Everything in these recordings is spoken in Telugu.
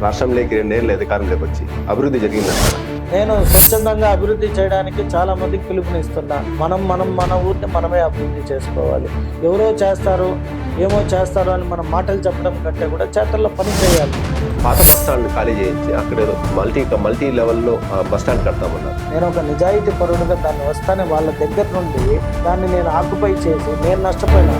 రాష్ట్రంలోకి 2 ఏళ్ళు అధికారంలోకి వచ్చి అభివృద్ధి జరిగిందంటారా? నేను స్వచ్ఛందంగా అభివృద్ధి చేయడానికి చాలా మందికి పిలుపునిస్తున్నా. మన ఊరిని మనమే అభివృద్ధి చేసుకోవాలి. ఎవరో చేస్తారు, ఏమో చేస్తారు అని మనం మాటలు చెప్పడం కంటే కూడా చేతల్లో పని చేయాలి. పాత బస్ స్టాండ్ ఖాళీ చేయించి అక్కడ ఏదో మల్టీ లెవెల్లో బస్ స్టాండ్ కడతామన్నారు. నేను ఒక నిజాయితీ పరుడుగా దాన్ని వస్తానే వాళ్ళ దగ్గర నుండి దాన్ని నేను ఆక్యుపై చేసి నేను నష్టపోయినా.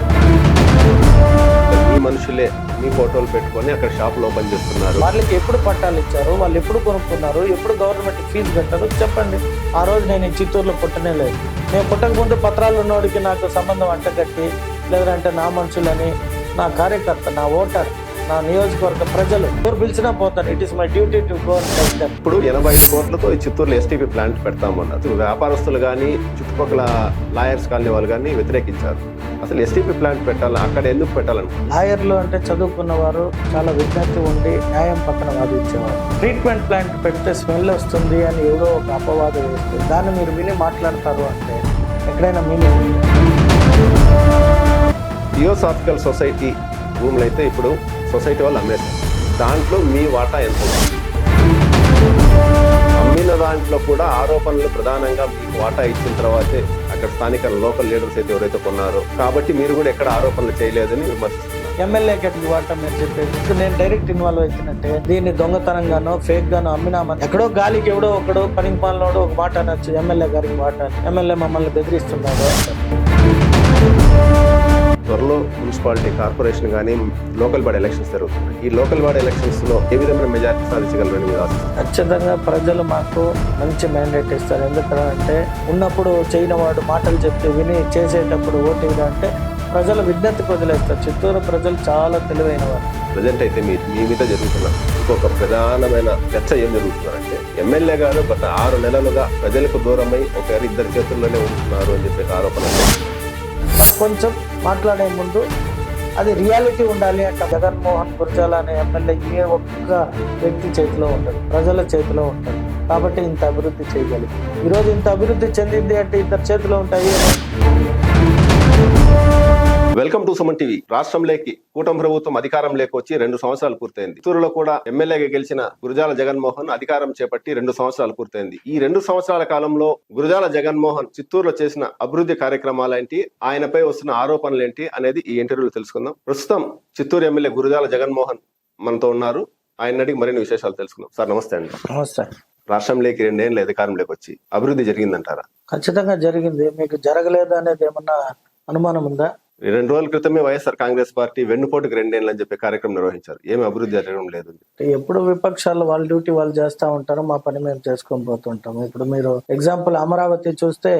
మీ మనుషులే మీ ఫోటోలు పెట్టుకొని అక్కడ షాపులు ఓపెన్ చేస్తున్నారు. వాళ్ళకి ఎప్పుడు పట్టాలు ఇచ్చారు, వాళ్ళు ఎప్పుడు కొనుక్కున్నారు, ఎప్పుడు గవర్నమెంట్ ఫీజు కట్టారు చెప్పండి. ఆ రోజు నేను ఈ చిత్తూరులో పుట్టనే లేదు. నేను పుట్టకముందు పత్రాలు ఉన్నోడికి నాకు సంబంధం అంటగట్టి, లేదంటే నా మనుషులని, నా కార్యకర్త, నా ఓటర్, నా నియోజకవర్గ ప్రజలు ఎవరు పిలిచినా పోతాను. It is my duty to go and tell them. ఇప్పుడు 85 కోట్లతో ఈ చిత్తూరులో ఎస్టీపీ ప్లాంట్ పెడతామన్నారు. వ్యాపారస్తులు కానీ చుట్టుపక్కల లాయర్స్ కాలనీ వాళ్ళు కానీ వ్యతిరేకించారు. అసలు ఎస్టీపీ ప్లాంట్ పెట్టాలి, అక్కడ ఎందుకు పెట్టాలని? లాయర్లు అంటే చదువుకున్న వారు, చాలా విజ్ఞప్తి ఉండి న్యాయం పక్కన వాదించేవారు. ట్రీట్మెంట్ ప్లాంట్ పెడితే స్మెల్ వస్తుంది అని ఎవరో ఒక అపవాదం వేస్తే దాన్ని మీరు విని మాట్లాడతారు అంటే ఎక్కడైనా మీనింగ్ ఉంది? థియోసాఫికల్ సొసైటీ భూములు అయితే ఇప్పుడు సొసైటీ వాళ్ళు అమ్మేశారు. దాంట్లో మీ వాటా ఎంత? అమ్మిన దాంట్లో కూడా ఆరోపణలు ప్రధానంగా మీకు వాటా ఇచ్చిన తర్వాతే అక్కడ స్థానిక లోకల్ లీడర్స్ అయితే ఎవరైతే కొన్నారో కాబట్టి మీరు కూడా ఎక్కడ ఆరోపణలు చేయలేదని విమర్శిస్తున్నారు. ఎమ్మెల్యేకి ఎట్లా వాటా మీరు చెప్పేది? ఇప్పుడు నేను డైరెక్ట్ ఇన్వాల్వ్ అవుతున్నట్టే దీన్ని దొంగతనంగానో ఫేక్ గానో అమ్మినామని ఎక్కడో గాలికి ఎవడో ఒకడు పనికి పాలనోడు ఒక మాట అనొచ్చు, ఎమ్మెల్యే గారికి వాటా, ఎమ్మెల్యే మమ్మల్ని బెదిరిస్తున్నాడు. త్వరలో మున్సిపాలిటీ కార్పొరేషన్ కానీ లోకల్ బాడీ ఎలక్షన్స్ జరుగుతున్నాయి. ఈ లోకల్ బాడీ ఎలక్షన్స్ లో ఏ విధమైన మెజారిటీ సాధించగలరని మీరు ఆశిస్తారు? ఖచ్చితంగా ప్రజలు మాకు మంచి మ్యాండేట్ ఇస్తారు. ఎందుకంటే ఉన్నప్పుడు చేయని వాడు మాటలు చెప్తే విని చేసేటప్పుడు ఓటు అంటే ప్రజల విజ్ఞతకు వదిలేస్తారు. చిత్తూరు ప్రజలు చాలా తెలివైన వారు. ప్రజెంట్ అయితే మీ మీద జరుగుతున్న ఇంకొక ప్రధానమైన చర్చ ఏం జరుగుతున్నారంటే ఎమ్మెల్యే గారు గత 6 నెలలుగా ప్రజలకు దూరమై ఇద్దరు చేతుల్లోనే ఉంటున్నారు అని చెప్పే ఆరోపణ. కొంచెం మాట్లాడే ముందు అది రియాలిటీ ఉండాలి అంటే జగన్మోహన్ గురజాల అనే ఎమ్మెల్యే ఏ ఒక్క వ్యక్తి చేతిలో ఉండదు, ప్రజల చేతిలో ఉంటుంది. కాబట్టి ఇంత అభివృద్ధి చేయగలిగి ఈరోజు ఇంత అభివృద్ధి చెందింది అంటే ఇద్దరు చేతిలో ఉంటాయి. Welcome to Suman TV. రాష్ట్రంలోకి కూటమి ప్రభుత్వం అధికారంలోకి వచ్చి 2 సంవత్సరాలు పూర్తయింది. చిత్తూరులో కూడా ఎమ్మెల్యేగా గెలిచిన గురజాల జగన్మోహన్ అధికారం చేపట్టి 2 సంవత్సరాలు పూర్తయింది. ఈ 2 సంవత్సరాల కాలంలో గురజాల జగన్మోహన్ చిత్తూరులో చేసిన అభివృద్ధి కార్యక్రమాలేంటి, ఆయనపై వస్తున్న ఆరోపణలు ఏంటి అనేది ఈ ఇంటర్వ్యూలో తెలుసుకుందాం. ప్రస్తుతం చిత్తూరు ఎమ్మెల్యే గురజాల జగన్మోహన్ మనతో ఉన్నారు. ఆయన అడిగి మరిన్ని విశేషాలు తెలుసుకుందాం. సార్ నమస్తే అండి. నమస్తే. రాష్ట్రంలోకి 2 ఏళ్ళు అధికారంలోకి వచ్చి అభివృద్ధి జరిగిందంటారా? ఖచ్చితంగా జరిగింది. మీకు జరగలేదు అనేది ఏమన్నా అనుమానం ఉందా? 2 రోజుల క్రితమే వైఎస్ఆర్ కాంగ్రెస్ పార్టీ వెన్నుపోటుకు 2 ఏళ్ళు అని చెప్పి కార్యక్రమం నిర్వహించారు. ఏమి అభివృద్ధి జరగడం లేదు. ఎప్పుడు విపక్షాలు వాళ్ళ డ్యూటీ వాళ్ళు చేస్తా ఉంటారు, మా పని మేము చేసుకొని పోతుంటాము. ఇప్పుడు మీరు ఎగ్జాంపుల్ అమరావతి చూస్తే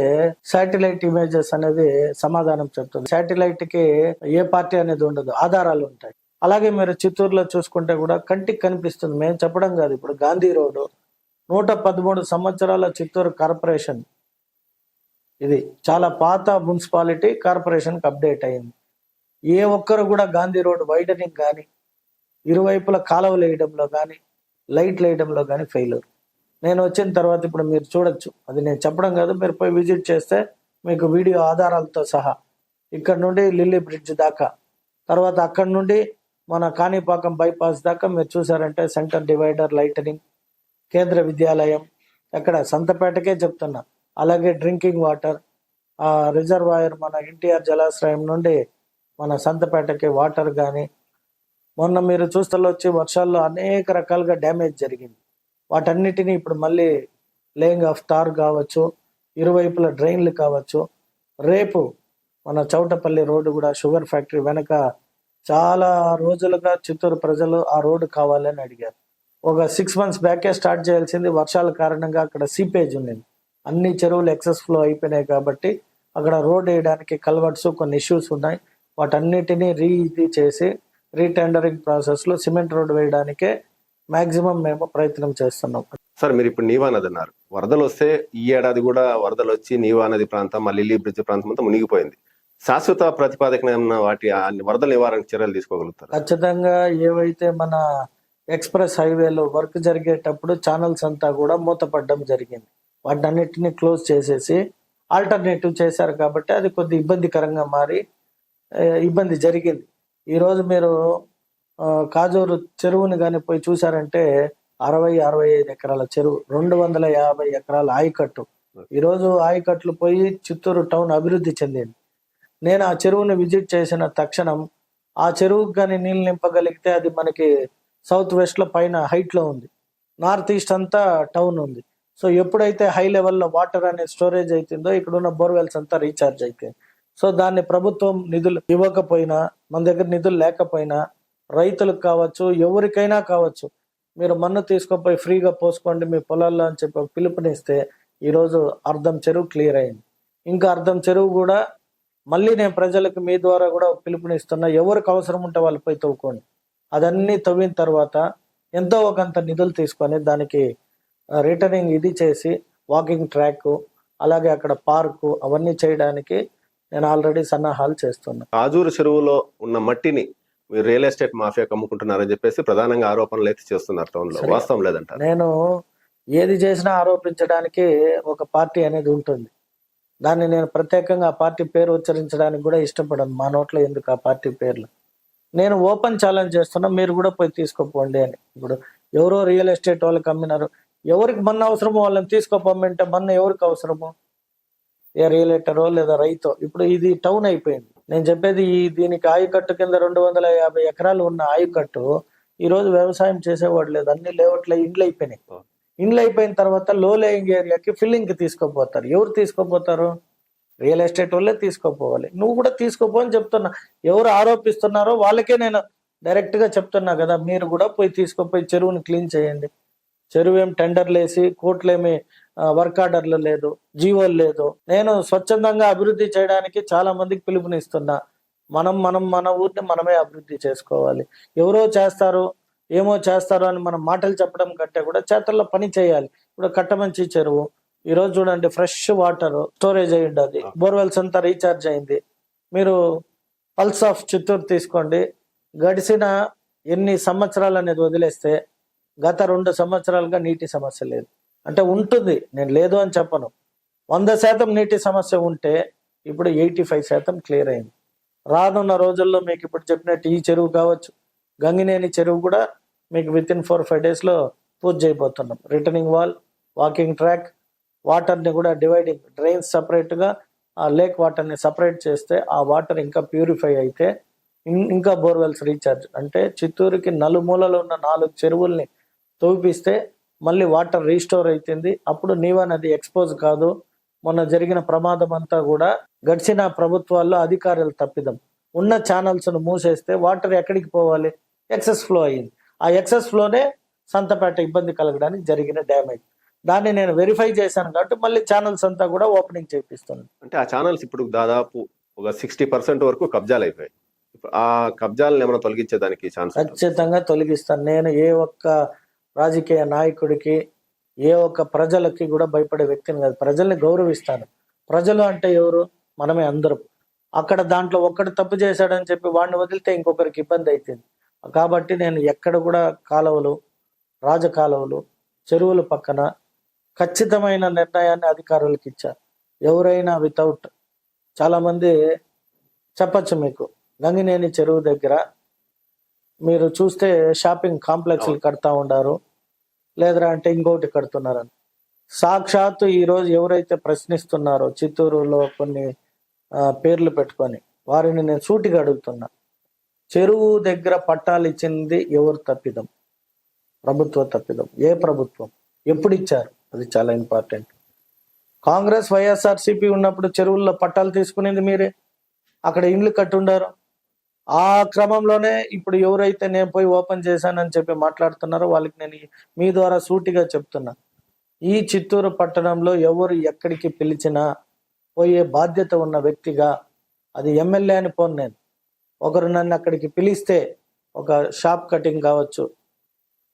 శాటిలైట్ ఇమేజెస్ అనేది సమాధానం చెప్తుంది. శాటిలైట్ కి ఏ పార్టీ అనేది ఉండదు, ఆధారాలు ఉంటాయి. అలాగే మీరు చిత్తూరులో చూసుకుంటే కూడా కంటికి కనిపిస్తుంది. మేము చెప్పడం కాదు. ఇప్పుడు గాంధీ రోడ్డు 113 సంవత్సరాల చిత్తూరు కార్పొరేషన్, ఇది చాలా పాత మున్సిపాలిటీ, కార్పొరేషన్కి అప్డేట్ అయింది. ఏ ఒక్కరు కూడా గాంధీ రోడ్ వైడనింగ్ కానీ, ఇరువైపుల కాలువలు వేయడంలో కానీ, లైట్లు వేయడంలో కానీ ఫెయిల్యూర్. నేను వచ్చిన తర్వాత ఇప్పుడు మీరు చూడొచ్చు, అది నేను చెప్పడం కాదు, మీరు పోయి విజిట్ చేస్తే మీకు వీడియో ఆధారాలతో సహా ఇక్కడ నుండి లిల్లీ బ్రిడ్జ్ దాకా, తర్వాత అక్కడ నుండి మన కాణిపాకం బైపాస్ దాకా మీరు చూసారంటే సెంటర్ డివైడర్ లైటనింగ్, కేంద్ర విద్యాలయం, ఎక్కడ సంతపేటకే చెప్తున్నా. అలాగే డ్రింకింగ్ వాటర్, రిజర్వాయర్ మన ఎన్టీఆర్ జలాశ్రయం నుండి మన సంతపేటకి వాటర్ కానీ, మొన్న మీరు చూస్తలో వచ్చి వర్షాల్లో అనేక రకాలుగా డ్యామేజ్ జరిగింది. వాటన్నిటినీ ఇప్పుడు మళ్ళీ లేయింగ్ ఆఫ్ తార్ కావచ్చు, ఇరువైపుల డ్రైన్లు కావచ్చు. రేపు మన చౌటపల్లి రోడ్డు కూడా, షుగర్ ఫ్యాక్టరీ వెనక చాలా రోజులుగా చిత్తూరు ప్రజలు ఆ రోడ్డు కావాలని అడిగారు. ఒక 6 months బ్యాకే స్టార్ట్ చేయాల్సింది. వర్షాల కారణంగా అక్కడ సీపేజ్ ఉంది, అన్ని చెరువులు ఎక్సెస్ ఫ్లో అయిపోయినాయి. కాబట్టి అక్కడ రోడ్ వేయడానికి కల్వర్ట్స్ కొన్ని ఇష్యూస్ ఉన్నాయి. వాటన్నిటినీ ఇది చేసి రీటెండరింగ్ ప్రాసెస్ లో సిమెంట్ రోడ్ వేయడానికే మాక్సిమం మేము ప్రయత్నం చేస్తున్నాం. సార్ మీరు ఇప్పుడు నీవా నది అన్నారు. వరదలు వస్తే ఈ ఏడాది కూడా వరదలు వచ్చి నీవా నది ప్రాంతం, మా లిల్లీ బ్రిడ్జ్ ప్రాంతం అంతా మునిగిపోయింది. శాశ్వత ప్రతిపాదకన వాటి వరదల నివారణ చర్యలు తీసుకోగలుగుతారు? ఖచ్చితంగా. ఏవైతే మన ఎక్స్ప్రెస్ హైవేలో వర్క్ జరిగేటప్పుడు ఛానల్స్ అంతా కూడా మూతపడడం జరిగింది. వాటన్నిటిని క్లోజ్ చేసేసి ఆల్టర్నేటివ్ చేశారు. కాబట్టి అది కొద్ది ఇబ్బందికరంగా మారి ఇబ్బంది జరిగింది. ఈరోజు మీరు కాజూరు చెరువుని కానీ పోయి చూసారంటే 65 ఎకరాల చెరువు, 250 ఎకరాల ఆయకట్టు. ఈరోజు ఆయకట్లు పోయి చిత్తూరు టౌన్ అభివృద్ధి చెందింది. నేను ఆ చెరువుని విజిట్ చేసిన తక్షణం ఆ చెరువుకి కానీ నీళ్ళు నింపగలిగితే అది మనకి సౌత్ వెస్ట్ లో పైన హైట్ లో ఉంది, నార్త్ ఈస్ట్ అంతా టౌన్ ఉంది. సో ఎప్పుడైతే హై లెవెల్లో వాటర్ అనేది స్టోరేజ్ అవుతుందో ఇక్కడ ఉన్న బోర్వెల్స్ అంతా రీఛార్జ్ అవుతాయి. సో దాన్ని ప్రభుత్వం నిధులు ఇవ్వకపోయినా, మన దగ్గర నిధులు లేకపోయినా, రైతులకు కావచ్చు, ఎవరికైనా కావచ్చు, మీరు మన్ను తీసుకుపోయి ఫ్రీగా పోసుకోండి మీ పొలాల్లో అని చెప్పి పిలుపునిస్తే ఈరోజు అర్ధం చెరువు క్లియర్ అయింది. ఇంకా అర్ధం చెరువు కూడా మళ్ళీ నేను ప్రజలకు మీ ద్వారా కూడా పిలుపునిస్తున్నా, ఎవరికి అవసరం ఉంటే వాళ్ళు పోయి తవ్వుకోండి. అదన్నీ తవ్విన తర్వాత ఎంతో ఒకంత నిధులు తీసుకొని దానికి రిటర్నింగ్ ఇది చేసి వాకింగ్ ట్రాక్, అలాగే అక్కడ పార్కు అవన్నీ చేయడానికి నేను ఆల్రెడీ సన్నాహాలు చేస్తున్నా. కాజూరు చెరువులో ఉన్న మట్టిని మీరు రియల్ ఎస్టేట్ మాఫియాకి అమ్ముకుంటున్నారని చెప్పేసి ప్రధానంగా ఆరోపణలు అయితే చేస్తున్నారు టౌన్ లో, వాస్తవం లేదంటారు? నేను ఏది చేసినా ఆరోపించడానికి ఒక పార్టీ అనేది ఉంటుంది. దాన్ని నేను ప్రత్యేకంగా ఆ పార్టీ పేరు ఉచ్చరించడానికి కూడా ఇష్టపడను. మా నోట్లో ఎందుకు ఆ పార్టీ పేర్లు. నేను ఓపెన్ ఛాలెంజ్ చేస్తున్నా, మీరు కూడా పోయి తీసుకోపోండి అని. ఇప్పుడు ఎవరో రియల్ ఎస్టేట్ వాళ్ళకి అమ్మినారు, ఎవరికి మన్ను అవసరమో వాళ్ళని తీసుకోపోమంటే మన్ను ఎవరికి అవసరమో, ఏ రియలేటరో లేదా రైతో. ఇప్పుడు ఇది టౌన్ అయిపోయింది. నేను చెప్పేది దీనికి ఆయకట్టు కింద 250 ఎకరాలు ఉన్న ఆయకట్టు ఈ రోజు వ్యవసాయం చేసేవాడు లేదు, అన్ని లేవట్లే ఇండ్లు అయిపోయినాయి. ఇండ్లు అయిపోయిన తర్వాత లో లేయింగ్ ఏరియాకి ఫిల్లింగ్ కి తీసుకోపోతారు. ఎవరు తీసుకోపోతారు? రియల్ ఎస్టేట్ వాళ్ళే తీసుకోపోవాలి. నువ్వు కూడా తీసుకోపో అని చెప్తున్నా. ఎవరు ఆరోపిస్తున్నారో వాళ్ళకే నేను డైరెక్ట్ గా చెప్తున్నా కదా, మీరు కూడా పోయి తీసుకోపోయి చెరువుని క్లీన్ చేయండి. చెరువు ఏం టెండర్లు వేసి కోర్టులేమి వర్క్ ఆర్డర్లు లేదు, జీవోలు లేదు. నేను స్వచ్ఛందంగా అభివృద్ధి చేయడానికి చాలా మందికి పిలుపునిస్తున్నా. మన ఊరిని మనమే అభివృద్ధి చేసుకోవాలి. ఎవరో చేస్తారు, ఏమో చేస్తారు అని మనం మాటలు చెప్పడం కంటే కూడా చేతల్లో పని చేయాలి. ఇప్పుడు కట్టమంచి చెరువు ఈ రోజు చూడండి, ఫ్రెష్ వాటర్ స్టోరేజ్ అయ్యి ఉండదు, బోర్వెల్స్ అంతా రీఛార్జ్ అయింది. మీరు పల్స్ ఆఫ్ చిత్తూరు తీసుకోండి, గడిచిన ఎన్ని సంవత్సరాలు అనేది వదిలేస్తే గత 2 సంవత్సరాలుగా నీటి సమస్య లేదు. అంటే ఉంటుంది, నేను లేదు అని చెప్పను. 100% నీటి సమస్య ఉంటే ఇప్పుడు 85% క్లియర్ అయింది. రానున్న రోజుల్లో మీకు ఇప్పుడు చెప్పినట్టు ఈ చెరువు కావచ్చు, గంగినేని చెరువు కూడా మీకు విత్ ఇన్ 4-5 days లో పూర్తి చేయబోతున్నాం. రిటర్నింగ్ వాల్, వాకింగ్ ట్రాక్, వాటర్ని కూడా డివైడింగ్, డ్రైన్స్ సపరేట్గా, ఆ లేక్ వాటర్ని సపరేట్ చేస్తే ఆ వాటర్ ఇంకా ప్యూరిఫై అయితే ఇంకా బోర్వెల్స్ రీఛార్జ్. అంటే చిత్తూరుకి నలుమూలలో ఉన్న 4 చెరువుల్ని తవ్విపిస్తే మళ్ళీ వాటర్ రీస్టోర్ అవుతుంది. అప్పుడు నీవా నది ఎక్స్పోజ్ కాదు. మొన్న జరిగిన ప్రమాదం అంతా కూడా గడిచిన ప్రభుత్వాల్లో అధికారులు తప్పిదం. ఉన్న ఛానల్స్ ను మూసేస్తే వాటర్ ఎక్కడికి పోవాలి? ఎక్సెస్ ఫ్లో అయింది. ఆ ఎక్సెస్ ఫ్లోనే సంతపేట ఇబ్బంది కలగడానికి జరిగిన డ్యామేజ్. దాన్ని నేను వెరిఫై చేశాను కాబట్టి మళ్ళీ ఛానల్స్ అంతా కూడా ఓపెనింగ్ చేపిస్తున్నాను. అంటే ఆ ఛానల్స్ ఇప్పుడు దాదాపు ఒక 60% వరకు కబ్జాలు అయిపోయాయి. ఆ కబ్జాలను ఏమైనా తొలగించేదానికి ఛాన్స్? ఖచ్చితంగా తొలగిస్తాను. నేను ఏ ఒక్క రాజకీయ నాయకుడికి, ఏ ఒక్క ప్రజలకి కూడా భయపడే వ్యక్తిని కాదు. ప్రజల్ని గౌరవిస్తాను. ప్రజలు అంటే ఎవరు? మనమే అందరం. అక్కడ దాంట్లో ఒక్కడు తప్పు చేశాడని చెప్పి వాడిని వదిలితే ఇంకొకరికి ఇబ్బంది అవుతుంది. కాబట్టి నేను ఎక్కడ కూడా కాలువలు, రాజకాలువలు, చెరువుల పక్కన ఖచ్చితమైన నిర్ణయాన్ని అధికారులకు ఇచ్చారు. ఎవరైనా వితౌట్, చాలా మంది చెప్పచ్చు మీకు, గంగినేని చెరువు దగ్గర మీరు చూస్తే షాపింగ్ కాంప్లెక్స్లు కడతా ఉండారు, లేదా అంటే ఇంకోటి కడుతున్నారని. సాక్షాత్తు ఈరోజు ఎవరైతే ప్రశ్నిస్తున్నారో చిత్తూరులో కొన్ని పేర్లు పెట్టుకొని, వారిని నేను సూటిగా అడుగుతున్నా, చెరువు దగ్గర పట్టాలు ఇచ్చింది ఎవరు తప్పిదం? ప్రభుత్వ తప్పిదం. ఏ ప్రభుత్వం? ఎప్పుడు ఇచ్చారు? అది చాలా ఇంపార్టెంట్. కాంగ్రెస్ వైఎస్ఆర్సీపీ ఉన్నప్పుడు చెరువుల్లో పట్టాలు తీసుకునేది మీరే, అక్కడ ఇండ్లు కట్టుండారు. ఆ క్రమంలోనే ఇప్పుడు ఎవరైతే నేను పోయి ఓపెన్ చేశానని చెప్పి మాట్లాడుతున్నారో వాళ్ళకి నేను మీ ద్వారా సూటిగా చెప్తున్నా, ఈ చిత్తూరు పట్టణంలో ఎవరు ఎక్కడికి పిలిచినా పోయే బాధ్యత ఉన్న వ్యక్తిగా, అది ఎమ్మెల్యే అని పోను నేను, ఒకరు నన్ను అక్కడికి పిలిస్తే ఒక షాప్ కటింగ్ కావచ్చు,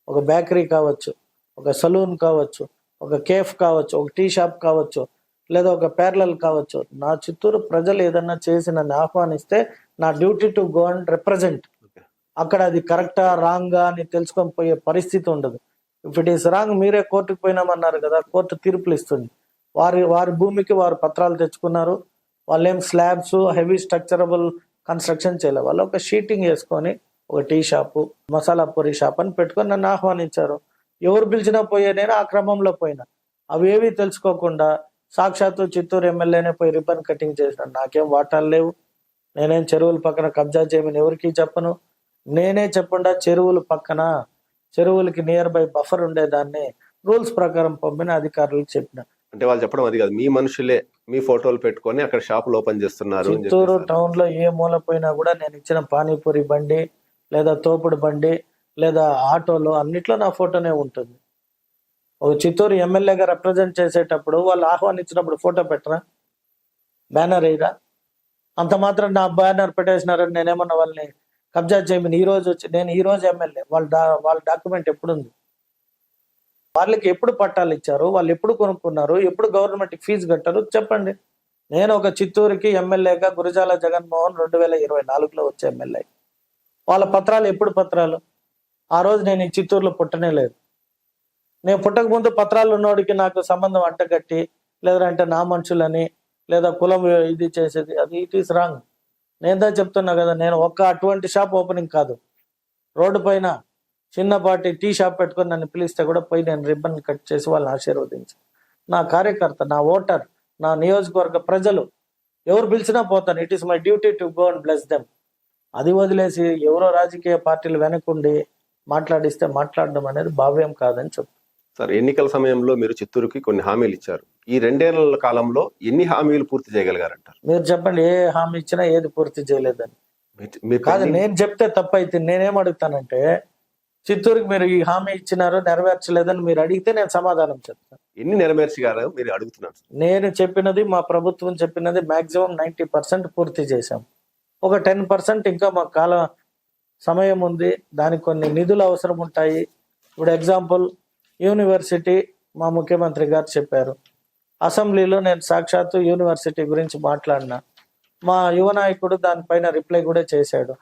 ఒక బేకరీ కావచ్చు, ఒక సలూన్ కావచ్చు, ఒక కేఫ్ కావచ్చు, ఒక టీ షాప్ కావచ్చు, లేదా ఒక ప్యారలల్ కావచ్చు, నా చిత్తూరు ప్రజలు ఏదన్నా చేసి నన్ను ఆహ్వానిస్తే నా duty to go and represent. అక్కడ అది కరెక్టా రాంగా అని తెలుసుకొని పోయే పరిస్థితి ఉండదు. ఇఫ్ ఇట్ ఈస్ రాంగ్, మీరే కోర్టుకు పోయినామన్నారు కదా, కోర్టు తీర్పులు ఇస్తుంది. వారి భూమికి వారు పత్రాలు తెచ్చుకున్నారు, వాళ్ళేం స్లాబ్స్ హెవీ స్ట్రక్చరబుల్ కన్స్ట్రక్షన్ చేయలేదు. వాళ్ళు ఒక షీటింగ్ వేసుకొని ఒక tea shop, masala puri shop అని పెట్టుకొని నన్ను ఆహ్వానించారు. ఎవరు పిలిచినా పోయే, నేను ఆ క్రమంలో పోయినా. అవేవి తెలుసుకోకుండా సాక్షాత్తు చిత్తూరు ఎమ్మెల్యేనే పోయి రిబ్బన్ కటింగ్ చేసినాను. నాకేం వాటాలు లేవు. నేనేం చెరువుల పక్కన కబ్జా చేయమని ఎవరికి చెప్పను. నేనే చెప్పకుండా చెరువులకి నియర్ బై బఫర్ ఉండేదాన్ని రూల్స్ ప్రకారం పంపిన అధికారులకు చెప్పిన. అంటే వాళ్ళు చెప్పడం అది కాదు, మీ మనుషులే మీ ఫోటోలు పెట్టుకొని అక్కడ షాపులు ఓపెన్ చేస్తున్నారు అని చిత్తూరు చెప్పేసి. టౌన్ లో ఏ మూల పోయినా కూడా నేను ఇచ్చిన పానీపూరి బండి లేదా తోపుడు బండి లేదా ఆటోలో అన్నిట్లో నా ఫోటోనే ఉంటుంది. ఒక చిత్తూరు ఎమ్మెల్యేగా రిప్రజెంట్ చేసేటప్పుడు వాళ్ళు ఆహ్వానించినప్పుడు ఫోటో పెట్టరా, బ్యానర్ వేయరా? అంత మాత్రం నా బ్యానర్ పెట్టేసినారని నేనేమన్నా వాళ్ళని కబ్జా చేయమని నేను ఈ రోజు ఎమ్మెల్యే, వాళ్ళ డాక్యుమెంట్ ఎప్పుడుంది, వాళ్ళకి ఎప్పుడు పట్టాలు ఇచ్చారు, వాళ్ళు ఎప్పుడు కొనుక్కున్నారు, ఎప్పుడు గవర్నమెంట్ ఫీజు కట్టారు చెప్పండి. నేను ఒక చిత్తూరుకి ఎమ్మెల్యేగా గురజాల జగన్మోహన్ 2024లో వచ్చే ఎమ్మెల్యే. వాళ్ళ పత్రాలు ఎప్పుడు పత్రాలు? ఆ రోజు నేను ఈ చిత్తూరులో పుట్టనే లేదు. నేను పుట్టక ముందు పత్రాలు ఉన్నోడికి నాకు సంబంధం అంటగట్టి లేదంటే నా మనుషులని లేదా కులం ఇది చేసేది, అది ఇట్ ఈస్ రాంగ్. నేనే చెప్తున్నా కదా, నేను అటువంటి షాప్ ఓపెనింగ్ కాదు, రోడ్డు పైన చిన్నపాటి టీ షాప్ పెట్టుకొని నన్ను పిలిస్తే కూడా పోయి నేను రిబ్బన్ కట్ చేసి వాళ్ళని ఆశీర్వదించి, నా కార్యకర్త, నా ఓటర్, నా నియోజకవర్గ ప్రజలు ఎవరు పిలిచినా పోతాను. It is my duty to go and bless them. అది వదిలేసి ఎవరో రాజకీయ పార్టీలు వెనకుండి మాట్లాడిస్తే మాట్లాడడం అనేది భావ్యం కాదని చెప్తాను. సార్, ఎన్నికల సమయంలో మీరు చిత్తూరుకి కొన్ని హామీలు ఇచ్చారు. ఈ 2 ఏళ్ల కాలంలో ఎన్ని హామీలు పూర్తి చేయగలిగారంటారు? మీరు చెప్పండి, ఏ హామీ ఇచ్చినా ఏది పూర్తి చేయలేదని. మీరు కాదు, నేను చెప్తే తప్పైతే నేనేం అడుగుతానంటే, చిత్తూరుకి మీరు ఈ హామీ ఇచ్చినారో నెరవేర్చలేదని మీరు అడిగితే నేను సమాధానం చెప్తాను. ఎన్ని నెరవేర్చగారో మీరు అడుగుతున్నారు. నేను చెప్పినది, మా ప్రభుత్వం చెప్పినది మాక్సిమం 90% పూర్తి చేశాం. ఒక 10% ఇంకా మా సమయం ఉంది, దానికి కొన్ని నిధులు అవసరం ఉంటాయి. ఇప్పుడు ఎగ్జాంపుల్ యూనివర్సిటీ మా ముఖ్యమంత్రి గారు చెప్పారు. అసెంబ్లీలో నేను సాక్షాత్తు యూనివర్సిటీ గురించి మాట్లాడినా, మా యువ నాయకుడు దానిపైన రిప్లై కూడా చేశాడు.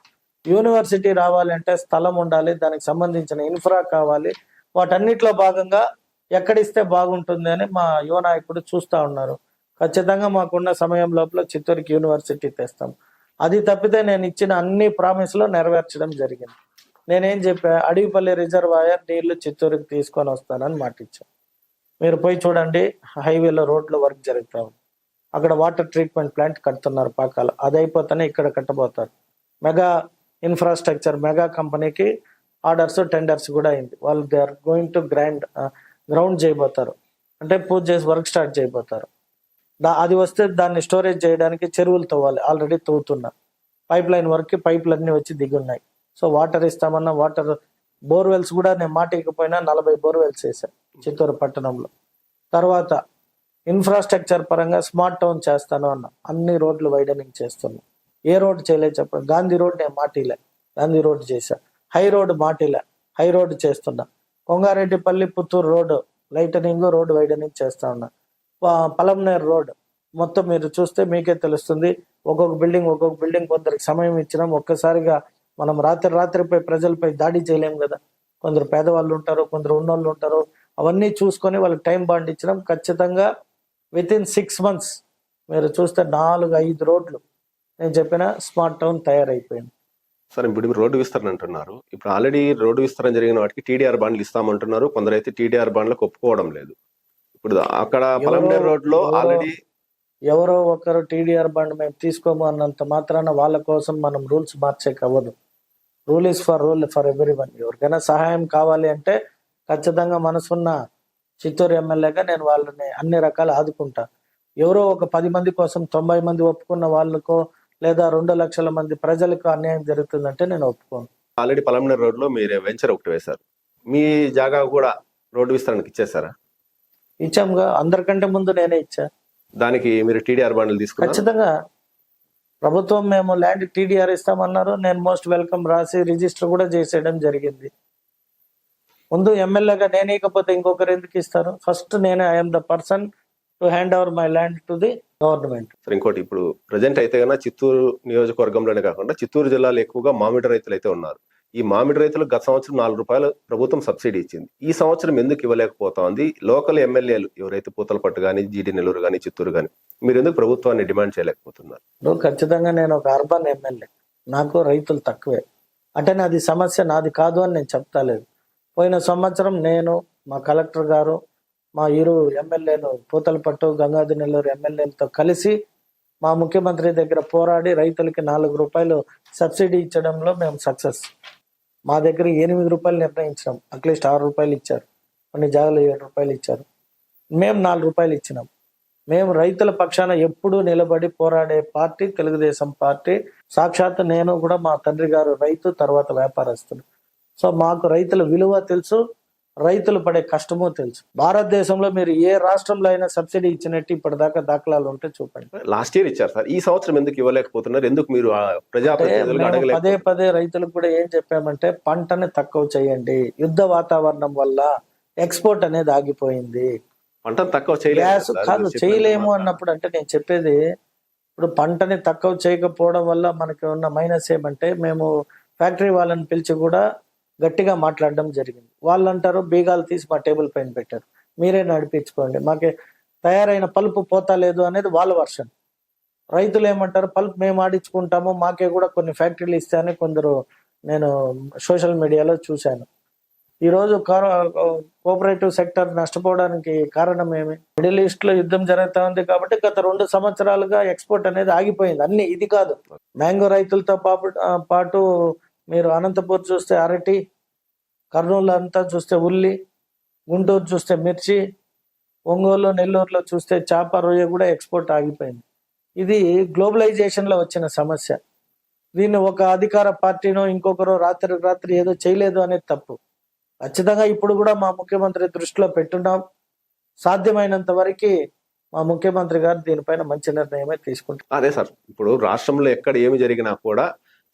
యూనివర్సిటీ రావాలంటే స్థలం ఉండాలి, దానికి సంబంధించిన ఇన్ఫ్రా కావాలి, వాటన్నిటిలో భాగంగా ఎక్కడిస్తే బాగుంటుంది అని మా యువ నాయకుడు చూస్తూ ఉన్నారు. ఖచ్చితంగా మాకున్న సమయం లోపల చిత్తూరుకి యూనివర్సిటీ తెస్తాం. అది తప్పితే నేను ఇచ్చిన అన్ని ప్రామిస్లో నెరవేర్చడం జరిగింది. నేనేం చెప్పా, అడవిపల్లి రిజర్వాయర్ నీళ్లు చిత్తూరుకి తీసుకొని వస్తానని మాట ఇచ్చాను. మీరు పోయి చూడండి, హైవేలో రోడ్లో వర్క్ జరుగుతూ ఉంది. అక్కడ వాటర్ ట్రీట్మెంట్ ప్లాంట్ కడుతున్నారు పాకాల, అది అయిపోతేనే ఇక్కడ కట్టబోతారు. మెగా ఇన్ఫ్రాస్ట్రక్చర్ మెగా కంపెనీకి ఆర్డర్స్ టెండర్స్ కూడా అయింది. వాళ్ళు they are going to ground చేయబోతారు, అంటే పూజ చేసి వర్క్ స్టార్ట్ చేయబోతారు. అది వస్తే దాన్ని స్టోరేజ్ చేయడానికి చెరువులు తవ్వాలి, ఆల్రెడీ తవ్వుతున్నారు. పైప్ లైన్ వర్క్కి పైపులన్నీ వచ్చి దిగి ఉన్నాయి. సో వాటర్ ఇస్తామన్నా వాటర్ బోర్వెల్స్ కూడా నేను మాట ఇకపోయినా 40 బోర్వెల్స్ వేసాను చిత్తూరు పట్టణంలో. తర్వాత ఇన్ఫ్రాస్ట్రక్చర్ పరంగా స్మార్ట్ టౌన్ చేస్తాను అన్నా, అన్ని రోడ్లు వైడనింగ్ చేస్తున్నా. ఏ రోడ్డు చేయలేదు చెప్పండి? గాంధీ రోడ్ నేను మాటిలే, గాంధీ రోడ్డు చేశా. హై రోడ్ మాటిలే, హై రోడ్డు చేస్తున్నా. Kongareddipalli Puttur road lightening, road widening చేస్తా ఉన్నా. పలంనేరు రోడ్ మొత్తం మీరు చూస్తే మీకే తెలుస్తుంది. ఒక్కొక్క బిల్డింగ్ కొందరికి సమయం ఇచ్చినాం. ఒక్కసారిగా మనం రాత్రిపై ప్రజలపై దాడి చేయలేం కదా. కొందరు పేదవాళ్ళు ఉంటారు, కొందరు ఉన్నోళ్ళు ఉంటారు. అవన్నీ చూసుకొని వాళ్ళకి టైం బాండ్ ఇచ్చినాం. ఖచ్చితంగా వితిన్ 6 months మీరు చూస్తే 4-5 రోడ్లు నేను చెప్పిన స్మార్ట్ టౌన్ తయారైపోయింది. సార్, ఇప్పుడు మీరు రోడ్డు విస్తరణ అంటున్నారు. ఇప్పుడు ఆల్రెడీ రోడ్డు విస్తరణ జరిగిన వాటికి టీడీఆర్ బాండ్లు ఇస్తామంటున్నారు. కొందరైతే టీడీఆర్ బాండ్లకు ఒప్పుకోవడం లేదు. ఇప్పుడు అక్కడ పలంనేరు రోడ్ లో ఆల్రెడీ ఎవరో ఒకరు టీడీఆర్ బాండ్ మేము తీసుకోము అన్నంత మాత్రాన వాళ్ళ కోసం మనం రూల్స్ మార్చేకి అవ్వదు. Rule for every one. ఎవరికైనా సహాయం కావాలి అంటే ఖచ్చితంగా మనసున్న చిత్తూరు ఎమ్మెల్యేగా నేను వాళ్ళని అన్ని రకాలు ఆదుకుంటా. ఎవరో ఒక 10 మంది కోసం 90 మంది ఒప్పుకున్న వాళ్ళకో లేదా 2 లక్షల మంది ప్రజలకు అన్యాయం జరుగుతుందంటే నేను ఒప్పుకోను. ఆల్రెడీ పలంనేరు రోడ్ లో మీరు వెంచర్ ఒకటి వేశారు. మీ జాగా కూడా రోడ్డు విస్తరణకి ఇచ్చేసారా? ఇచ్చాముగా, అందరికంటే ముందు నేనే ఇచ్చా. దానికి మీరు టీడీఆర్ బాండ్లు తీసుకున్నారు? ఖచ్చితంగా ప్రభుత్వం మేము ల్యాండ్ టీడీఆర్ ఇస్తామన్నారు. నేను మోస్ట్ వెల్కమ్ రాసి రిజిస్టర్ కూడా చేసేయడం జరిగింది. ముందు ఎమ్మెల్యేగా నేనే ఇకపోతే ఇంకొకరు ఎందుకు ఇస్తారు? ఫస్ట్ నేనే I'm the person to hand over my land to the government. ఇంకోటి, ఇప్పుడు ప్రజెంట్ అయితే కన్నా చిత్తూరు నియోజకవర్గంలోనే కాకుండా చిత్తూరు జిల్లాలో ఎక్కువగా మామిడి రైతులు అయితే ఉన్నారు. ఈ మామిడి రైతులకు గత సంవత్సరం 4 రూపాయలు ప్రభుత్వం సబ్సిడీ ఇచ్చింది. ఈ సంవత్సరం ఎందుకు ఇవ్వలేకపోతా ఉంది? లోకల్ ఎమ్మెల్యేలు ఎవరైతే పూతలపట్టు కానీ, జీడి నెల్లూరు కానీ, చిత్తూరు కానీ, మీరు ఎందుకు ప్రభుత్వాన్ని డిమాండ్ చేయలేకపోతున్నారు? ఖచ్చితంగా నేను ఒక అర్బన్ ఎమ్మెల్యే, నాకు రైతులు తక్కువే. అంటే నాది సమస్య నాది కాదు అని నేను చెప్తాలేదు. పోయిన సంవత్సరం నేను, మా కలెక్టర్ గారు, మా ఇరు ఎమ్మెల్యేలు పూతలపట్టు, గంగాధర నెల్లూరు ఎమ్మెల్యేలతో కలిసి మా ముఖ్యమంత్రి దగ్గర పోరాడి రైతులకి ₹4 సబ్సిడీ ఇచ్చడంలో మేము సక్సెస్. మా దగ్గర ₹8 నిర్ణయించినాం, అట్లీస్ట్ ₹6 ఇచ్చారు, కొన్ని జాగాలు ₹7 ఇచ్చారు, మేము ₹4 ఇచ్చినాం. మేము రైతుల పక్షాన ఎప్పుడూ నిలబడి పోరాడే పార్టీ తెలుగుదేశం పార్టీ. సాక్షాత్ నేను కూడా, మా తండ్రి గారు రైతు, తర్వాత వ్యాపారస్తులు. సో మాకు రైతుల విలువ తెలుసు, రైతులు పడే కష్టమో తెలుసు. భారతదేశంలో మీరు ఏ రాష్ట్రంలో అయినా సబ్సిడీ ఇచ్చినట్టు ఇప్పటిదాకా దాఖలాలు ఉంటే చూపండి. లాస్ట్ ఇయర్ ఇచ్చారు సార్, ఈ సంవత్సరం ఎందుకు ఇవ్వలేకపోతున్నారు? ఎందుకు మీరు ప్రజాప్రతినిధులకు అడగలేదు? పదే రైతులకు కూడా ఏం చెప్పామంటే, పంటని తక్కువ చేయండి. యుద్ధ వాతావరణం వల్ల ఎక్స్పోర్ట్ అనేది ఆగిపోయింది. పంటను తక్కువ కాదు చేయలేము అన్నప్పుడు, అంటే నేను చెప్పేది ఇప్పుడు పంటని తక్కువ చేయకపోవడం వల్ల మనకి ఉన్న మైనస్ ఏమంటే, మేము ఫ్యాక్టరీ వాళ్ళని పిలిచి కూడా గట్టిగా మాట్లాడడం జరిగింది. వాళ్ళు అంటారు బీగాలు తీసి మా టేబుల్ పైన పెట్టారు, మీరే నడిపించుకోండి, మాకే తయారైన పల్పు పోతా లేదు అనేది వాళ్ళ వర్షన్. రైతులు ఏమంటారు, పల్ప్ మేము ఆడించుకుంటాము, మాకే కూడా కొన్ని ఫ్యాక్టరీలు ఇస్తాయని కొందరు నేను సోషల్ మీడియాలో చూశాను. ఈరోజు కోఆపరేటివ్ సెక్టర్ నష్టపోవడానికి కారణం ఏమి? మిడిల్ ఈస్ట్ లో యుద్ధం జరుగుతూ ఉంది కాబట్టి గత 2 సంవత్సరాలుగా ఎక్స్పోర్ట్ అనేది ఆగిపోయింది. అన్ని ఇది కాదు, మ్యాంగో రైతులతో పాటు మీరు అనంతపూర్ చూస్తే అరటి, కర్నూలు అంతా చూస్తే ఉల్లి, గుంటూరు చూస్తే మిర్చి, ఒంగోలు నెల్లూరులో చూస్తే చేప, రొయ్య కూడా ఎక్స్పోర్ట్ ఆగిపోయింది. ఇది గ్లోబలైజేషన్ లో వచ్చిన సమస్య. దీన్ని ఒక అధికార పార్టీనో ఇంకొకరు రాత్రి ఏదో చేయలేదు అనేది తప్పు. ఖచ్చితంగా ఇప్పుడు కూడా మా ముఖ్యమంత్రి దృష్టిలో పెట్టున్నాం. సాధ్యమైనంత వరకు మా ముఖ్యమంత్రి గారు దీనిపైన మంచి నిర్ణయమే తీసుకుంటారు. అదే సార్, ఇప్పుడు రాష్ట్రంలో ఎక్కడ ఏమి జరిగినా కూడా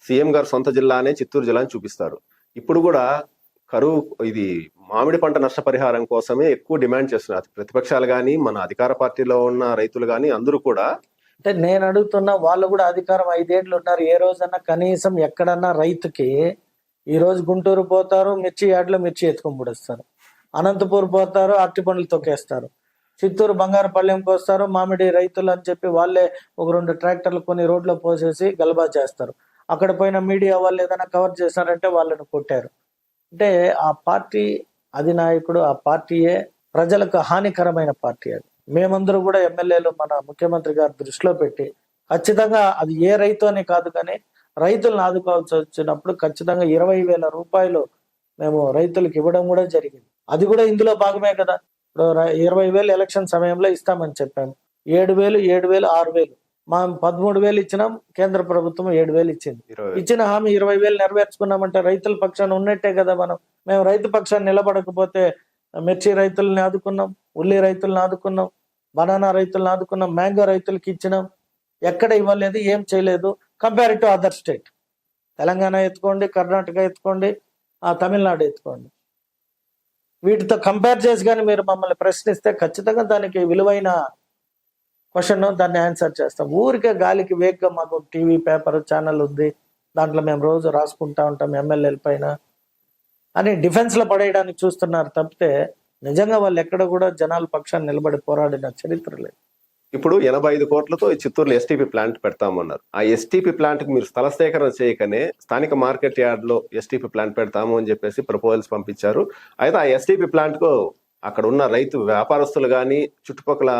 సీఎం గారు సొంత జిల్లానే చిత్తూరు జిల్లాని చూపిస్తారు. ఇప్పుడు కూడా కరువు, ఇది మామిడి పంట నష్టపరిహారం కోసమే ఎక్కువ డిమాండ్ చేస్తున్నారు ప్రతిపక్షాలు కానీ, మన అధికార పార్టీలో ఉన్న రైతులు కానీ, అందరూ కూడా. అంటే నేను అడుగుతున్నా, వాళ్ళు కూడా అధికారం 5 ఏళ్ళు ఉన్నారు, ఏ రోజన్నా కనీసం ఎక్కడన్నా రైతుకి, ఈ రోజు గుంటూరు పోతారు, మిర్చి యార్డ్లో మిర్చి ఎత్తుకొని పుడేస్తారు, అనంతపూర్ పోతారు, అరటి పండ్లు తొక్కేస్తారు, చిత్తూరు బంగారపల్లెంకి వస్తారు, మామిడి రైతులు అని చెప్పి వాళ్ళే ఒక 2 ట్రాక్టర్లు కొన్ని రోడ్లో పోసేసి గలబా చేస్తారు. అక్కడ పోయిన మీడియా వాళ్ళు ఏదైనా కవర్ చేశారంటే వాళ్ళని కొట్టారు. అంటే ఆ పార్టీ అధినాయకుడు, ఆ పార్టీయే ప్రజలకు హానికరమైన పార్టీ. అది మేమందరూ కూడా ఎమ్మెల్యేలు మన ముఖ్యమంత్రి గారి దృష్టిలో పెట్టి, ఖచ్చితంగా అది ఏ రైతు అని కాదు కానీ రైతులను ఆదుకోవాల్సి వచ్చినప్పుడు ఖచ్చితంగా ₹20,000 మేము రైతులకు ఇవ్వడం కూడా జరిగింది. అది కూడా ఇందులో భాగమే కదా. ఇప్పుడు 20,000 ఎలక్షన్ సమయంలో ఇస్తామని చెప్పాము, 7,000, 6,000, మనం 13,000 ఇచ్చినాం, కేంద్ర ప్రభుత్వం 7,000 ఇచ్చింది. ఇచ్చిన హామీ 20,000 నెరవేర్చుకున్నామంటే రైతుల పక్షాన ఉన్నట్టే కదా. మేము రైతు పక్షాన్ని నిలబడకపోతే మిర్చి రైతుల్ని ఆదుకున్నాం, ఉల్లి రైతులను ఆదుకున్నాం, బనానా రైతులను ఆదుకున్నాం, మ్యాంగో రైతులకి ఇచ్చినాం. ఎక్కడ ఇవ్వలేదు, ఏం చేయలేదు. Compare to other state, Telangana ఎత్తుకోండి, కర్ణాటక ఎత్తుకోండి, తమిళనాడు ఎత్తుకోండి, వీటితో కంపేర్ చేసి కానీ మీరు మమ్మల్ని ప్రశ్నిస్తే ఖచ్చితంగా దానికి విలువైన క్వశ్చన్, దాన్ని ఆన్సర్ చేస్తాం. ఊరికే గాలికి వేగ్గా మాకు టీవీ, పేపర్, ఛానల్ ఉంది, దాంట్లో మేము రోజు రాసుకుంటా ఉంటాం ఎమ్మెల్యేల పైన అని డిఫెన్స్ లో పడేయడానికి చూస్తున్నారు తప్పితే నిజంగా వాళ్ళు ఎక్కడ కూడా జనాల పక్షాన్ని నిలబడి పోరాడిన చరిత్ర లేదు. ఇప్పుడు 85 కోట్లతో చిత్తూరులో ఎస్టీపీ ప్లాంట్ పెడతామన్నారు. ఆ ఎస్టీపీ ప్లాంట్ కి మీరు స్థల సేకరణ చేయకనే స్థానిక మార్కెట్ యార్డ్ లో ఎస్టీపీ ప్లాంట్ పెడతాము అని చెప్పేసి ప్రపోజల్స్ పంపించారు. అయితే ఆ ఎస్టీపీ ప్లాంట్ కు అక్కడ ఉన్న రైతు వ్యాపారస్తులు కానీ, చుట్టుపక్కల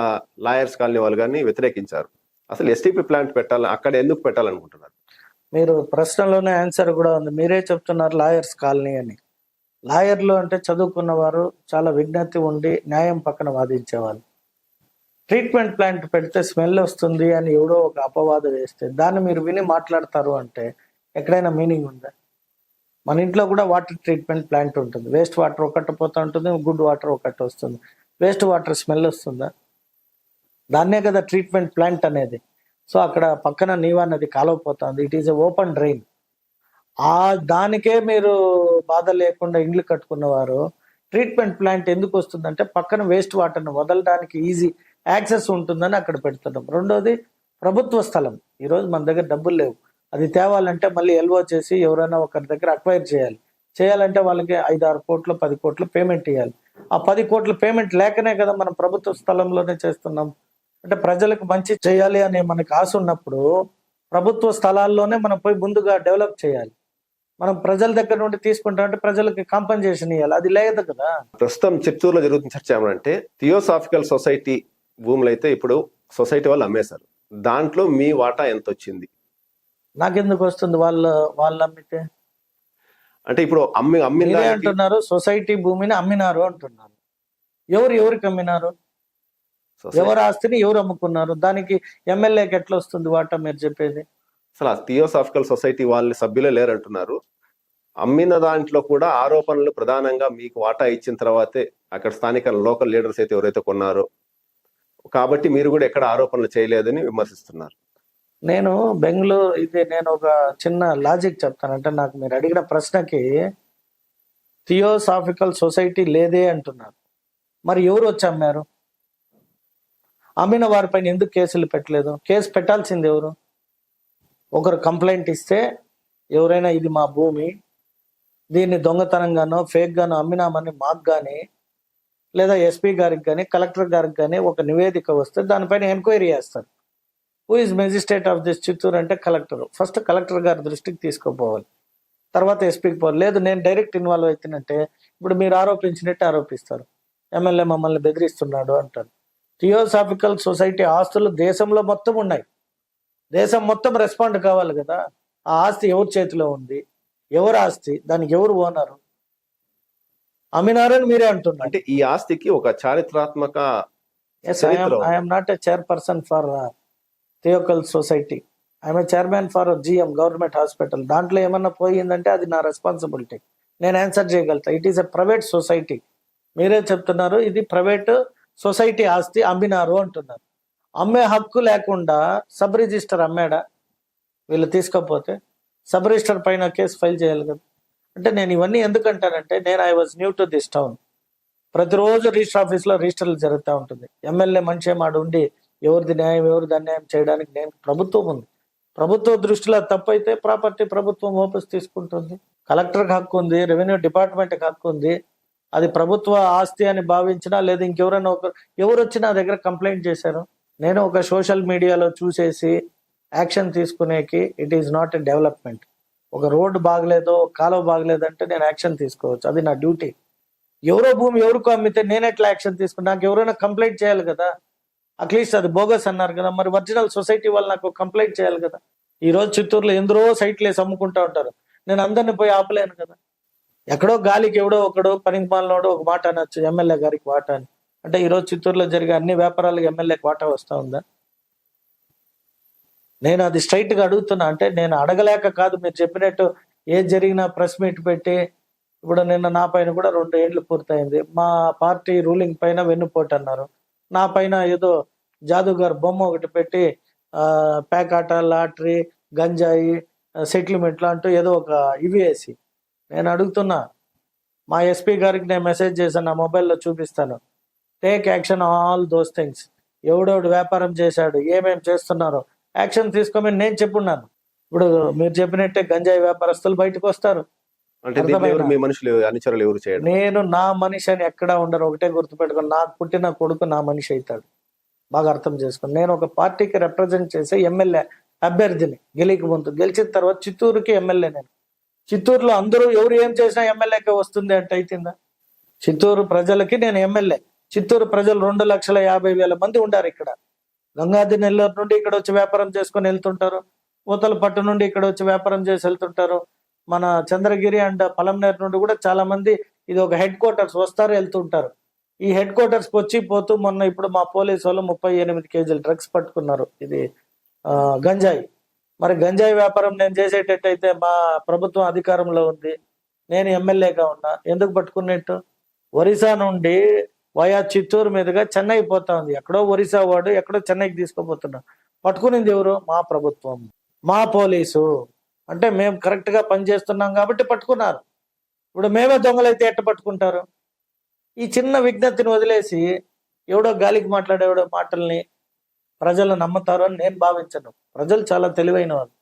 లాయర్స్ కాలనీ వాళ్ళు కానీ వ్యతిరేకించారు. అసలు ఎస్టీపీ ప్లాంట్ పెట్టాలి, అక్కడ ఎందుకు పెట్టాలనుకుంటున్నారు? మీరు ప్రశ్నలోనే ఆన్సర్ కూడా ఉంది, మీరే చెప్తున్నారు లాయర్స్ కాలనీ అని. లాయర్లు అంటే చదువుకున్న వారు, చాలా విజ్ఞత ఉండి న్యాయం పక్కన వాదించేవాళ్ళు. ట్రీట్మెంట్ ప్లాంట్ పెడితే స్మెల్ వస్తుంది అని ఎవడో ఒక అపవాదం వేస్తే దాన్ని మీరు విని మాట్లాడతారు అంటే ఎక్కడైనా మీనింగ్ ఉందా? మన ఇంట్లో కూడా వాటర్ ట్రీట్మెంట్ ప్లాంట్ ఉంటుంది, వేస్ట్ వాటర్ ఒకటి పోతూ ఉంటుంది, గుడ్ వాటర్ ఒకటి వస్తుంది. వేస్ట్ వాటర్ స్మెల్ వస్తుందా? దాన్నే కదా ట్రీట్మెంట్ ప్లాంట్ అనేది. సో అక్కడ పక్కన నీవా నది కాలవపోతుంది, it is a open drain. దానికే మీరు బాధ లేకుండా ఇండ్లు కట్టుకున్నవారు ట్రీట్మెంట్ ప్లాంట్ ఎందుకు వస్తుందంటే పక్కన వేస్ట్ వాటర్ని వదలడానికి ఈజీ యాక్సెస్ ఉంటుందని అక్కడ పెడుతున్నాం. రెండోది ప్రభుత్వ స్థలం. ఈరోజు మన దగ్గర డబ్బులు లేవు, అది తేవాలంటే మళ్ళీ ఎల్ఓ చేసి ఎవరైనా ఒకరి దగ్గర అక్వైర్ చేయాలంటే వాళ్ళకి 5-6 కోట్లు 10 కోట్లు పేమెంట్ ఇవ్వాలి. ఆ 10 కోట్ల పేమెంట్ లేకనే కదా మనం ప్రభుత్వ స్థలంలోనే చేస్తున్నాం. అంటే ప్రజలకు మంచి చేయాలి అనే మనకు ఆశ ఉన్నప్పుడు ప్రభుత్వ స్థలాల్లోనే మనం పోయి ముందుగా డెవలప్ చేయాలి. మనం ప్రజల దగ్గర నుండి తీసుకుంటామంటే ప్రజలకి కాంపన్సేషన్ ఇవ్వాలి, అది లేదు కదా. ప్రస్తుతం చిత్తూరులో జరుగుతున్న చర్చ ఏమంటే థియోసాఫికల్ సొసైటీ భూములు అయితే ఇప్పుడు సొసైటీ వాళ్ళు అమ్మేశారు. దాంట్లో మీ వాటా ఎంత వచ్చింది? నాకెందుకు వస్తుంది? వాళ్ళు అమ్మితే అంటే ఇప్పుడు అమ్మిన మీరే దానికి అంటున్నారు సొసైటీ భూమిని అమ్మినారు అంటున్నారు. ఎవరికి అమ్మినారు? society- ఎవరు ఆస్తిని ఎవరు అమ్ముకున్నారు? దానికి ఎమ్మెల్యేకి ఎట్లా వస్తుంది వాటా? మీరు చెప్పేది అసలు ఆ థియోసాఫికల్ సొసైటీ వాళ్ళ సభ్యులే లేరంటున్నారు. అమ్మిన దాంట్లో కూడా ఆరోపణలు ప్రధానంగా మీకు వాటా ఇచ్చిన తర్వాతే అక్కడ స్థానిక లోకల్ లీడర్స్ అయితే ఎవరైతే కొన్నారో, కాబట్టి మీరు కూడా ఎక్కడ ఆరోపణలు చేయలేదని విమర్శిస్తున్నారు. నేను నేను ఒక చిన్న లాజిక్ చెప్తాను. అంటే నాకు మీరు అడిగిన ప్రశ్నకి థియోసాఫికల్ సొసైటీ లేదే అంటున్నారు. మరి ఎవరు వచ్చి అమ్మారు? అమ్మిన వారిపైన ఎందుకు కేసులు పెట్టలేదు? కేసు పెట్టాల్సింది ఎవరు? ఒకరు కంప్లైంట్ ఇస్తే ఎవరైనా ఇది మా భూమి, దీన్ని దొంగతనంగానో ఫేక్ గానో అమ్మినామని మాకు కానీ లేదా ఎస్పీ గారికి కానీ కలెక్టర్ గారికి కానీ ఒక నివేదిక వస్తే దానిపైన ఎంక్వైరీ చేస్తారు. Who is magistrate of this Chittoor అంటే కలెక్టర్. ఫస్ట్ కలెక్టర్ గారి దృష్టికి తీసుకుపోవాలి, తర్వాత ఎస్పీకి పోవాలి. లేదు నేను డైరెక్ట్ ఇన్వాల్వ్ అవుతానంటే ఇప్పుడు మీరు ఆరోపించినట్టు ఆరోపిస్తారు, ఎమ్మెల్యే మమ్మల్ని బెదిరిస్తున్నాడు అంటారు. థియోసాఫికల్ సొసైటీ ఆస్తులు దేశంలో మొత్తం ఉన్నాయి, దేశం మొత్తం రెస్పాండ్ కావాలి కదా. ఆ ఆస్తి ఎవరి చేతిలో ఉంది, ఎవరు ఆస్తి, దానికి ఎవరు ఓనరు? అమ్మినారని మీరే అంటున్నారు. అంటే ఈ ఆస్తికి ఒక చారిత్రాత్మక ఎస్, చరిత్ర ఉంది. I'm not a chairperson for థియోకల్ society, I'm a chairman for GM government hospital. దాంట్లో ఏమన్నా పోయిందంటే అది నా రెస్పాన్సిబిలిటీ, నేను ఆన్సర్ చేయగలుగుతా. It is a private society. మీరే చెప్తున్నారు ఇది ప్రైవేట్ సొసైటీ ఆస్తి అమ్మినారు అంటున్నారు. అమ్మే హక్కు లేకుండా సబ్ రిజిస్టర్ అమ్మాడా? వీళ్ళు తీసుకోకపోతే సబ్ రిజిస్టర్ పైన కేసు ఫైల్ చేయాలి కదా. అంటే నేను ఇవన్నీ ఎందుకంటానంటే I was new to this town. ప్రతిరోజు రిజిస్టర్ ఆఫీస్లో రిజిస్టర్లు జరుగుతూ ఉంటుంది. ఎమ్మెల్యే మనిషి మాట ఉండి ఎవరిది న్యాయం ఎవరిది అన్యాయం చేయడానికి నేను ప్రభుత్వం ఉంది. ప్రభుత్వ దృష్టిలో తప్పైతే ప్రాపర్టీ ప్రభుత్వం వాపస్ తీసుకుంటుంది. కలెక్టర్కి హక్కు ఉంది, రెవెన్యూ డిపార్ట్మెంట్కి హక్కు ఉంది. అది ప్రభుత్వ ఆస్తి అని భావించినా లేదా ఇంకెవరైనా ఎవరు వచ్చి నా దగ్గర కంప్లైంట్ చేశారు, నేను ఒక సోషల్ మీడియాలో చూసేసి యాక్షన్ తీసుకునేకి it is not a development. ఒక రోడ్డు బాగలేదో కాలువ బాగలేదంటే నేను యాక్షన్ తీసుకోవచ్చు, అది నా డ్యూటీ. ఎవరో భూమి ఎవరికో అమ్మితే నేను ఎట్లా యాక్షన్ తీసుకున్నా? నాకు ఎవరైనా కంప్లైంట్ చేయాలి కదా. అట్లీస్ట్ అది బోగస్ అన్నారు కదా, మరి ఒరిజినల్ సొసైటీ వాళ్ళు నాకు కంప్లైంట్ చేయాలి కదా. ఈ రోజు చిత్తూరులో ఎందరో సైట్లు వేసి అమ్ముకుంటా ఉంటారు, నేను అందరిని పోయి ఆపలేను కదా. ఎక్కడో గాలికి ఎవడో ఒకడు పనికిమాలినోడు ఒక మాట అనొచ్చు ఎమ్మెల్యే గారికి వాటా అని. అంటే ఈరోజు చిత్తూరులో జరిగే అన్ని వ్యాపారాలకు ఎమ్మెల్యేకి వాటా వస్తూ ఉందా? నేను అది స్ట్రైట్ గా అడుగుతున్నా. అంటే నేను అడగలేక కాదు, మీరు చెప్పినట్టు ఏది జరిగినా ప్రెస్ మీట్ పెట్టి, ఇప్పుడు నిన్న నా పైన కూడా 2 ఏళ్ళు పూర్తయింది. మా పార్టీ రూలింగ్ పైన వెన్నుపోటు అన్నారు, నా పైన ఏదో జాదుగారు బొమ్మ ఒకటి పెట్టి పేకాట లాటరీ గంజాయి సెటిల్మెంట్లు అంటూ ఏదో ఒక ఇవి వేసి, నేను అడుగుతున్నా మా ఎస్పీ గారికి నేను మెసేజ్ చేశాను, నా మొబైల్లో చూపిస్తాను. Take action all those things. ఎవడెవడు వ్యాపారం చేశాడు, ఏమేమి చేస్తున్నారో యాక్షన్ తీసుకోమని నేను చెప్పున్నాను. ఇప్పుడు మీరు చెప్పినట్టే గంజాయి వ్యాపారస్తులు బయటకు వస్తారు. అంటే దీంట్లో ఎవరు మీ మనుషులు అనుచరులు ఎవరు చేయడం? నేను నా మనిషి అని ఎక్కడా ఉండరు, ఒకటే గుర్తుపెట్టుకుని, నాకు పుట్టిన కొడుకు నా మనిషి అవుతాడు. బాగా అర్థం చేసుకుని, నేను ఒక పార్టీకి రిప్రజెంట్ చేసే ఎమ్మెల్యే అభ్యర్థిని. గెలిచిన తర్వాత చిత్తూరుకి ఎమ్మెల్యే నేను. చిత్తూరులో అందరూ ఎవరు ఏం చేసినా ఎమ్మెల్యేకే వస్తుంది అంటే అవుతుందా? చిత్తూరు ప్రజలకి నేను ఎమ్మెల్యే. చిత్తూరు ప్రజలు 2,50,000 మంది ఉండారు ఇక్కడ. గంగాధి నెల్లూరు నుండి ఇక్కడ వచ్చి వ్యాపారం చేసుకొని వెళ్తుంటారు, పూతలపట్టు నుండి ఇక్కడ వచ్చి వ్యాపారం చేసి వెళ్తుంటారు. మన చంద్రగిరి అండ్ పలంనేరు నుండి కూడా చాలా మంది, ఇది ఒక హెడ్ క్వార్టర్స్, వస్తారు వెళ్తుంటారు. ఈ హెడ్ క్వార్టర్స్కి వచ్చి పోతూ మొన్న ఇప్పుడు మా పోలీసు వాళ్ళు 38 కేజీలు డ్రగ్స్ పట్టుకున్నారు, ఇది గంజాయి. మరి గంజాయి వ్యాపారం నేను చేసేటట్టయితే మా ప్రభుత్వం అధికారంలో ఉంది, నేను ఎమ్మెల్యేగా ఉన్నా, ఎందుకు పట్టుకున్నట్టు? ఒరిస్సా నుండి వయా చిత్తూరు మీదుగా చెన్నై పోతా ఉంది. ఎక్కడో ఒరిస్సా వాడు ఎక్కడో చెన్నైకి తీసుకుపోతున్నా. పట్టుకునింది ఎవరు? మా ప్రభుత్వం, మా పోలీసు. అంటే మేము కరెక్ట్ గా పనిచేస్తున్నాం కాబట్టి పట్టుకున్నారు. ఇప్పుడు మేమే దొంగలైతే ఎట్ట పట్టుకుంటారు? ఈ చిన్న విజ్ఞప్తిని వదిలేసి ఎవడో గాలికి మాట్లాడేవాడో మాటల్ని ప్రజలు నమ్ముతారు అని నేను భావించను. ప్రజలు చాలా తెలివైన వాళ్ళు.